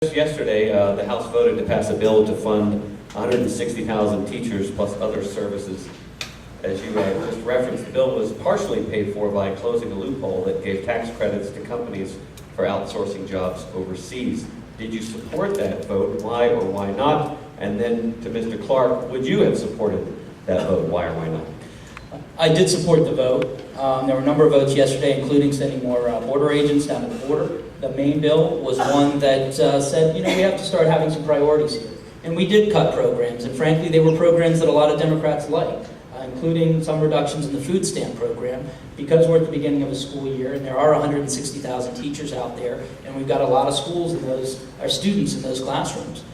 Just yesterday, the House voted to pass a bill to fund 160,000 teachers plus other services. As you just referenced, the bill was partially paid for by closing a loophole that gave tax credits to companies for outsourcing jobs overseas. Did you support that vote? Why or why not? And then to Mr. Clark, would you have supported that vote? Why or why not? I did support the vote. There were a number of votes yesterday, including sending more border agents down to the border. The main bill was one that said, we have to start having some priorities here. And we did cut programs, and frankly, they were programs that a lot of Democrats liked, including some reductions in the food stamp program, because we're at the beginning of a school year, and there are 160,000 teachers out there, and we've got a lot of schools and our students in those classrooms.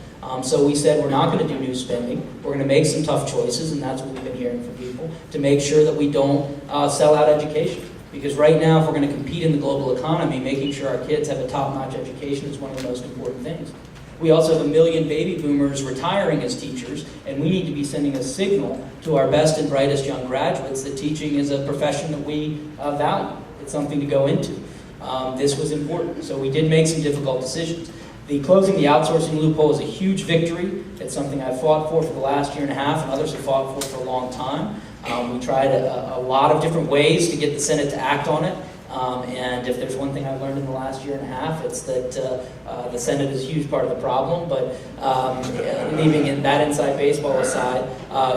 So we said we're not going to do new spending. We're going to make some tough choices, and that's what we've been hearing from people, to make sure that we don't sell out education. Because right now, if we're going to compete in the global economy, making sure our kids have a top-notch education is one of the most important things. We also have 1 million baby boomers retiring as teachers, and we need to be sending a signal to our best and brightest young graduates that teaching is a profession that we value. It's something to go into. This was important, so we did make some difficult decisions. The closing the outsourcing loophole is a huge victory. It's something I've fought for the last year and a half, and others have fought for a long time. We tried a lot of different ways to get the Senate to act on it. And if there's one thing I've learned in the last year and a half, it's that the Senate is a huge part of the problem. But leaving that inside baseball aside,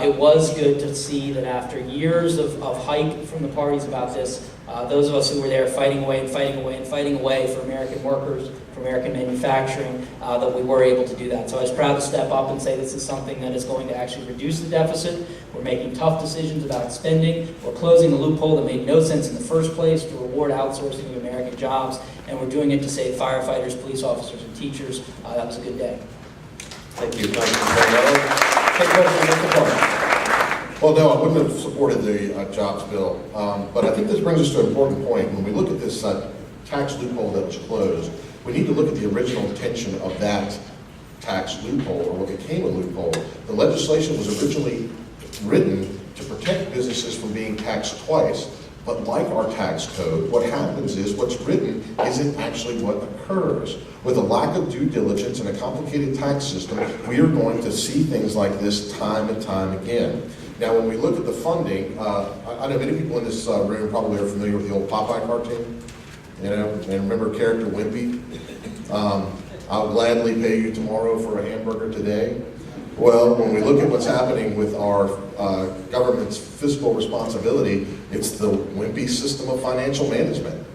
it was good to see that after years of hype from the parties about this, those of us who were there fighting away for American workers, for American manufacturing, that we were able to do that. So I was proud to step up and say this is something that is going to actually reduce the deficit. We're making tough decisions about spending. We're closing a loophole that made no sense in the first place to reward outsourcing of American jobs, and we're doing it to save firefighters, police officers, and teachers. That was a good day. Thank you, Congressman Perriello. Take question, Mr. Clark. Well, no, I wouldn't have supported the jobs bill, but I think this brings us to an important point. When we look at this tax loophole that was closed, we need to look at the original intention of that tax loophole, or what became a loophole. The legislation was originally written to protect businesses from being taxed twice, but like our tax code, what happens is what's written isn't actually what occurs. With a lack of due diligence and a complicated tax system, we are going to see things like this time and time again. Now, when we look at the funding, I know many people in this room probably are familiar with the old Popeye cartoon, and remember character Wimpy? I'll gladly pay you tomorrow for a hamburger today. Well, when we look at what's happening with our government's fiscal responsibility, it's the wimpy system of financial management.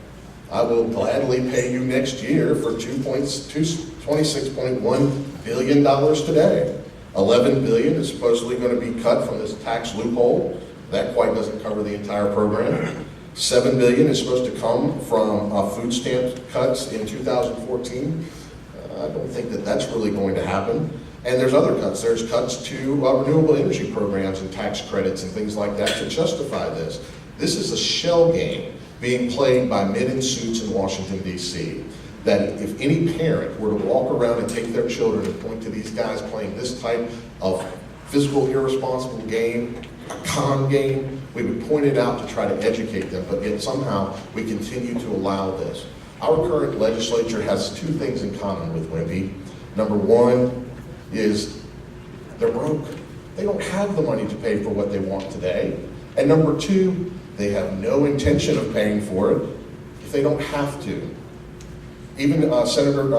I will gladly pay you next year for $26.1 billion today. $11 billion is supposedly going to be cut from this tax loophole. That quite doesn't cover the entire program. $7 billion is supposed to come from food stamp cuts in 2014. I don't think that that's really going to happen. And there's other cuts. There's cuts to renewable energy programs and tax credits and things like that to justify this. This is a shell game being played by men in suits in Washington, D.C. That if any parent were to walk around and take their children and point to these guys playing this type of fiscal irresponsible game, con game, we would point it out to try to educate them, but yet somehow we continue to allow this. Our current legislature has two things in common with Wimpy. Number one is they're broke. They don't have the money to pay for what they want today. And number two, they have no intention of paying for it if they don't have to. Even Senator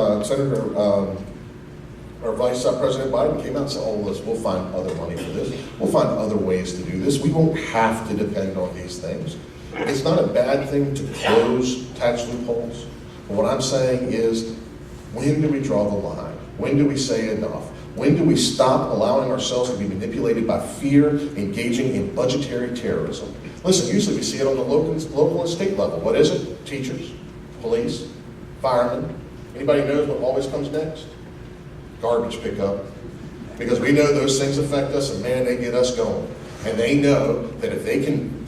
or Vice President Biden came out and said, oh, we'll find other money for this. We'll find other ways to do this. We won't have to depend on these things. It's not a bad thing to close tax loopholes. But what I'm saying is, when do we draw the line? When do we say enough? When do we stop allowing ourselves to be manipulated by fear, engaging in budgetary terrorism? Listen, usually we see it on the local and state level. What is it? Teachers, police, firemen. Anybody knows what always comes next? Garbage pickup. Because we know those things affect us, and man, they get us going. And they know that if they can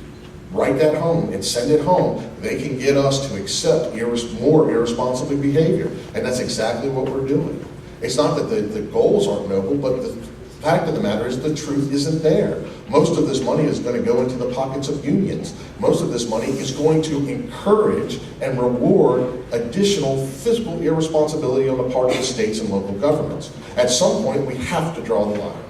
write that home and send it home, they can get us to accept more irresponsible behavior. And that's exactly what we're doing. It's not that the goals aren't noble, but the The fact of the matter is the truth isn't there. Most of this money is going to go into the pockets of unions. Most of this money is going to encourage and reward additional fiscal irresponsibility on the part of the states and local governments. At some point, we have to draw the line.